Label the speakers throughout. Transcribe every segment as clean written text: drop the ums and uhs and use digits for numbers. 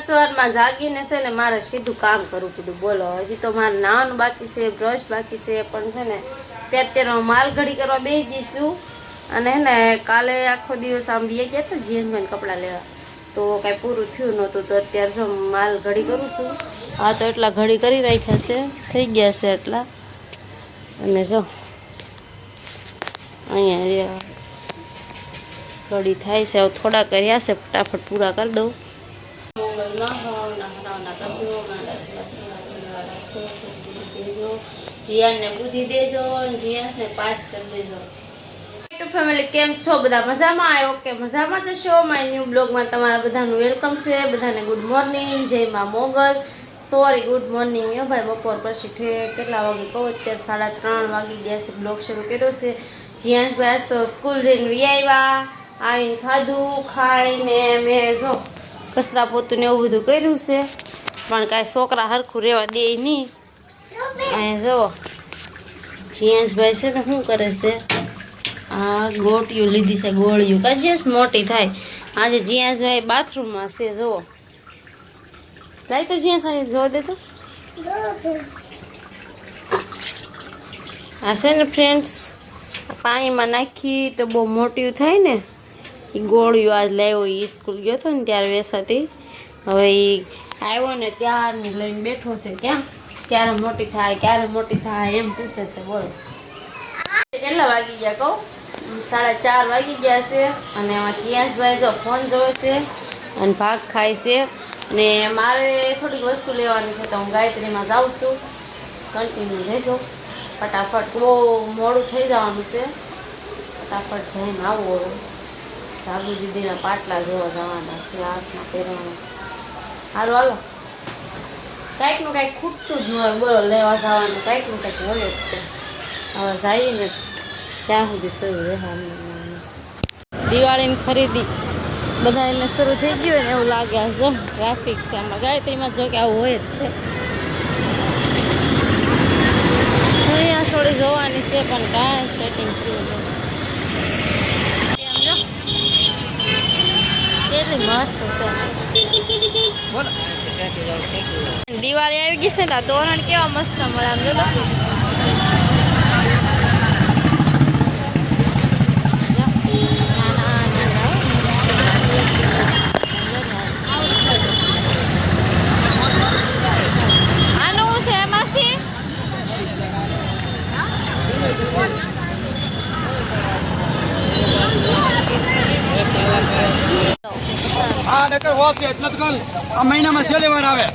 Speaker 1: સવારમાં જાગીને છે ને મારે સીધું કામ કરવું પડ્યું. બોલો, હજી તો મારે નાવાનું બાકી છે, બ્રશ બાકી છે, પણ છે ને અત્યારે માલ ઘડી કરવા બેસી જઈશું. અને હે ને કાલે આખો દિવસ આમ બે ગયા હતા જીએસમાં કપડાં લેવા, તો કાંઈ પૂરું થયું નહોતું. તો અત્યારે જો માલ ઘડી કરું છું. હા, તો એટલા ઘડી કરી રાખ્યા છે, થઈ ગયા છે એટલા. અને જો અહીંયા ઘડી થાય છે, થોડા કર્યા છે, ફટાફટ પૂરા કરી દઉં. જીયાને બુદ્ધિ દેજો અને જીયાને પાસ કરી દેજો. ફેમિલી કેમ છો બધા? મજામાં? આવ્યો કે મજામાં જશો. માય ન્યૂ બ્લોગમાં તમારા બધાનું વેલકમ છે. બધાને ગુડ મોર્નિંગ, જય માં મોગલ. સોરી, ગુડ મોર્નિંગ હે ભાઈ. બપોર પછી કેટલા વાગે કહું, અત્યારે 3:30 વાગી ગયા છે. બ્લોગ શરૂ કર્યો છે. જ્યાં ભાઈ તો સ્કૂલ જઈને વી આવ્યા, આવીને ખાધું, ખાઈને મેં જો કચરા પોતું ને એવું બધું કર્યું છે, પણ કાંઈ છોકરા હરખું રહેવા દે નહીં. અહીંયા જુઓ જીયાંશભાઈ છે ને શું કરે છે, આ ગોટીઓ લીધી છે, ગોળીઓ કાજેસ મોટી થાય. આજે જીયાંશભાઈ બાથરૂમમાં છે, જુઓ લાઈ તો જીયાંશ જોવા દે તો. આ છે ને ફ્રેન્ડ્સ, પાણીમાં નાખી તો બહુ મોટી થાય ને એ ગોળીઓ. આજ લાવ્યો, એ સ્કૂલ ગયો હતો ને ત્યારે વેસાતી. હવે એ આવ્યો ને ત્યારની લઈને બેઠો છે, ક્યાં ક્યારે મોટી થાય, ક્યારે મોટી થાય એમ પૂછે છે. બોલો કેટલા વાગી ગયા કહું? 4:30 વાગી ગયા છે. અને એમાં ચિયાંશભાઈ જો ફોન જોવે છે અને ભાગ ખાય છે. અને મારે થોડીક વસ્તુ લેવાની છે, તો હું ગાયત્રીમાં જાઉં છું. કન્ટિન્યુ રહેજો. ફટાફટ બહુ મોડું થઈ જવાનું છે, ફટાફટ જઈને આવો. સાબુ દીદીના પાટલા જોવા જવાના છે, હાથમાં પહેરવાના. સારું હાલો, કાંઈકનું કાંઈક ખૂટતું જ હોય. બોલો, લેવા જવાનું કાંઈકનું કાંઈક હોય જ છે. હવે જઈએ ને ત્યાં સુધી શરૂ રહે. દિવાળીની ખરીદી બધા એને શરૂ થઈ ગયું હોય ને એવું લાગે. જો ટ્રાફિક છે આમાં. ગાયત્રીમાં જો કે આવું હોય જ છે. અહીંયા થોડી જોવાની છે, પણ કાંઈ સેટિંગ થયું છે. કેટલી મસ્ત છે. દિવાળી આવી ગઈ છે ને, તોરણ કેવા મસ્ત મળે આમ જો. આનું છે માસી
Speaker 2: આ મહિનામાં છેલ્લી વાર આવે.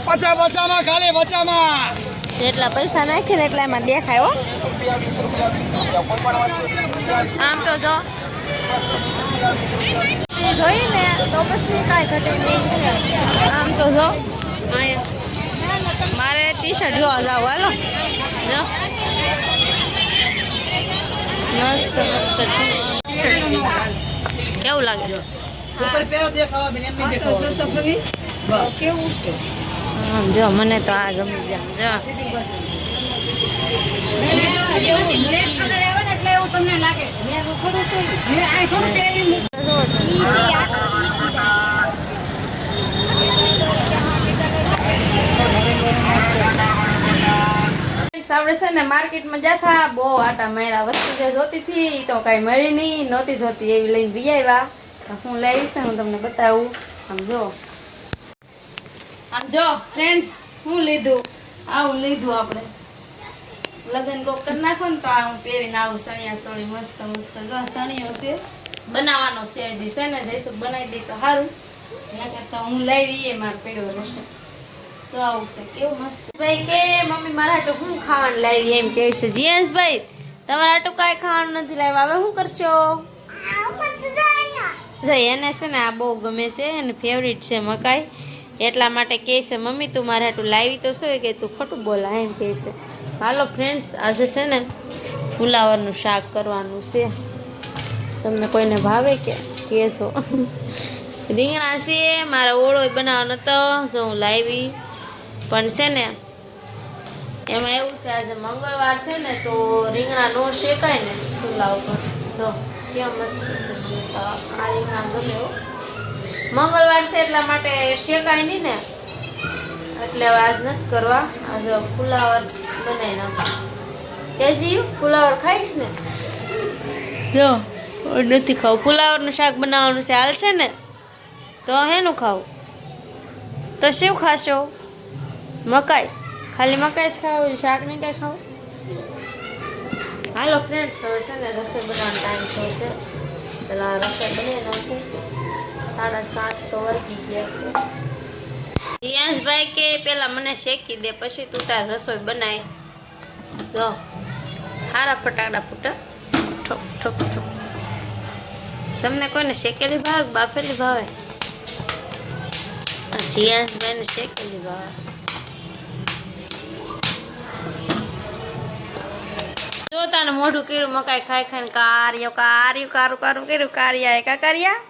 Speaker 2: બચામાં ખાલી બચામાં
Speaker 1: જેટલા પૈસા નાખીને એટલા એમાં દેખાય. હો આમ તો જો જોઈ ને તો પછી કાંઈ ઘટે નહીં. આમ તો જો અહીંયા મારે ટી-શર્ટ જોવા જાવ. હાલો જો મસ્ત મસ્ત ટી-શર્ટ કેવું લાગે? કેવું છે? જો મને તો આ ગમી જાય. આપણે છે ને માર્કેટમાં જતા બહુ આટા માર્યા. વસ્તુ જે જોતી હતી તો કાંઈ મળી નહીં, નહોતી જોતી એવી લઈને વી આવ્યા. હું લઈશ, હું તમને બતાવું. આમ જો ફ્રેન્ડ્સ, હું લીધું આવું લીધું. આપણે લગ્ન કોક કરી નાખો ને તો આ હું પહેરીને આવું. સણિયા સણી મસ્ત મસ્ત જો સણિયો છે, બનાવવાનો છે હજી છે ને. જઈશું બનાવી દઈ તો સારું, એના કરતા હું લાવી એ મારે પડ્યો રહેશે. શું આવું છે, કેવું મસ્ત. ભાઈ કે મમ્મી મારા હાટું હું ખાવાનું લાવી એમ કે છે. જીયાંશભાઈ તમારા હાટું કાંઈ ખાવાનું નથી લાવ્યા, હવે શું કરશો? એને છે ને આ બહુ ગમે છે, એને ફેવરિટ છે મકાઈ. એટલા માટે કહે છે મમ્મી તું મારા હાટું લાવી તો શું કે તું ખોટું બોલા એમ કહે છે. હાલો ફ્રેન્ડ્સ, આજે છે ને ફુલાવરનું શાક કરવાનું છે. તમને કોઈને ભાવે કે કહેશો? રીંગણા છે, મારા ઓળો બનાવવાનો હતો જો હું લાવી. પણ છે ને એમાં એવું છે આજે મંગળવાર છે ને, તો રીંગણા નો શેકાય ને ચૂલા ઉપર. જો કેમ મસ્ત છે. આ રીંગણા ગમે મંગળવાર છે એટલા માટે શેકાય નહીં ને, એટલે હવે આજ નથી કરવા. આજે ફુલાવર બનાવી નાખો. તેજી ફુલાવર ખાઈશ ને? જો નથી ખાવું. ફુલાવરનું શાક બનાવવાનું છે, હાલ છે ને? તો હેનું ખાવું? તો શું ખાશો? મકાઈ? ખાલી મકાઈ જ ખાવું, શાક નહીં કાંઈ ખાવું? હાલો ફ્રેન્ડ્સ, હવે છે ને રસોઈ બનાવવાનો ટાઈમ થયો છે. પેલા રસોઈ બનાવી નાખું. 7:30 તો વાગી ગયા છે. જીયાંશભાઈ કે પેલા મને શેકી દે, પછી તું તાર રસોઈ બનાય. જો હારા ફટાકડા ફૂટા, ઠોક ઠોક ઠોક. તમને કોઈને શેકેલી ભાવે બાફેલી ભાવે? જીયાંશભાઈને શેકેલી ભાવે. જો તાને મોઢું કર્યું મકાઈ ખાઈ ખાઈને, કાર્યો કાર્યું કારું કારું કર્યું. કારિયા કા કર્યા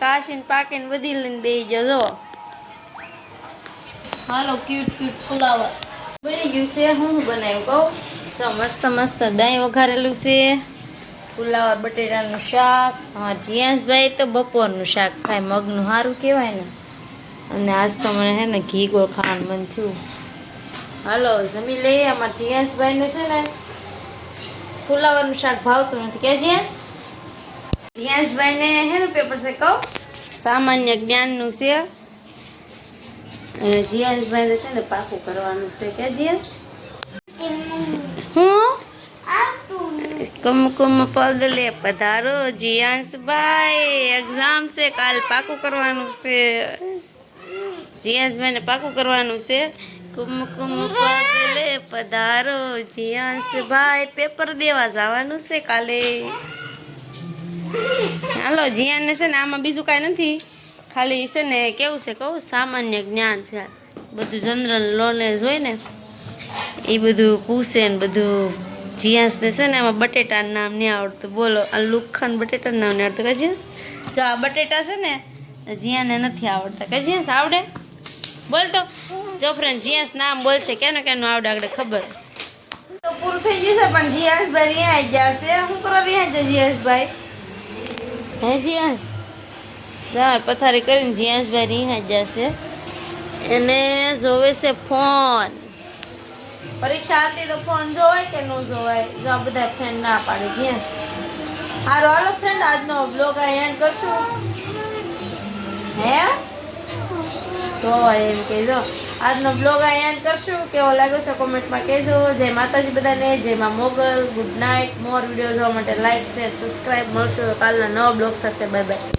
Speaker 1: કાશીને પાકીને બધી લઈને બેસી ગયો. જો હાલો ક્યુટ ક્યુટ ફુલાવર બની ગયું છે. હું બનાવ્યું કહું? તો મસ્ત મસ્ત દહીં વઘારેલું છે, ફુલાવર બટેટાનું શાક. હા, જીયાંશભાઈ તો બપોરનું શાક ખાય, મગનું સારું કહેવાય ને. અને આજ તો મને છે ને ઘી ગોળ ખાવાનું મન થયું. હાલો જમી લઈએ. અમારા જીયાંશભાઈને છે ને ફુલાવરનું શાક ભાવતું નથી કે જીયાંશભાઈને હે ને પેપર છે કહું સામાન્ય જ્ઞાનનું છે, અને જીયાંશભાઈને છે ને પાકું કરવાનું છે કે જીયાંશ? હું કુમકુમ પગલે પધારો જીયાંશભાઈ, એક્ઝામ છે કાલ, પાકું કરવાનું છે. જીયાંશભાઈને પાકું કરવાનું છે. કુમકુમ પગલે પધારો જીયાંશભાઈ, પેપર દેવા જવાનું છે કાલે. હાલો જીયાનને છે ને આમાં બીજું કાંઈ નથી, ખાલી છે ને કેવું છે કહું, સામાન્ય જ્ઞાન છે. બધું જનરલ નોલેજ હોય ને એ બધું પૂછે ને બધું. જીયાંશને છે ને આમાં બટેટાનું નામ નહીં આવડતું. બોલો આ લુખાન બટેટાનું નામ નહીં આવડતું કે જીયાંશ? જો આ બટેટા છે ને જીયાને નથી આવડતા કે જીયાંશ આવડે? બોલ તો જો ફ્રેન્ડ જીયાંશ નામ બોલશે કેનું કેનું આવડે આગળ ખબર તો પૂરું થઈ ગયું છે. પણ જીયાંશભાઈ રહ્યા ગયા છે. શું કરવા રહ્યા છે જીયાંશભાઈ? હે જીયાંશ પથારી કરીને જીયાંશભાઈ રહ્યા જશે. એને જોવે છે ફોન. પરીક્ષા હતી તો ફોન જોવાય કે ન જોવાય? જો આ બધા ફ્રેન્ડ ના પાડે જીયાંશ. હારો હાલો ફ્રેન્ડ, આજનો બ્લોગ એન્ડ કરશું. હે તો એમ કહેજો, આજનો બ્લોગ એન્ડ કરશું. કેવો લાગ્યો છે કોમેન્ટમાં કહેજો. જય માતાજી બધાને, જય માં મોગલ. Good night. મોર વિડીયો જોવા માટે લાઈક શેર સબસ્ક્રાઈબ. મળશું કાલના નવા બ્લોગ સાથે. Bye bye.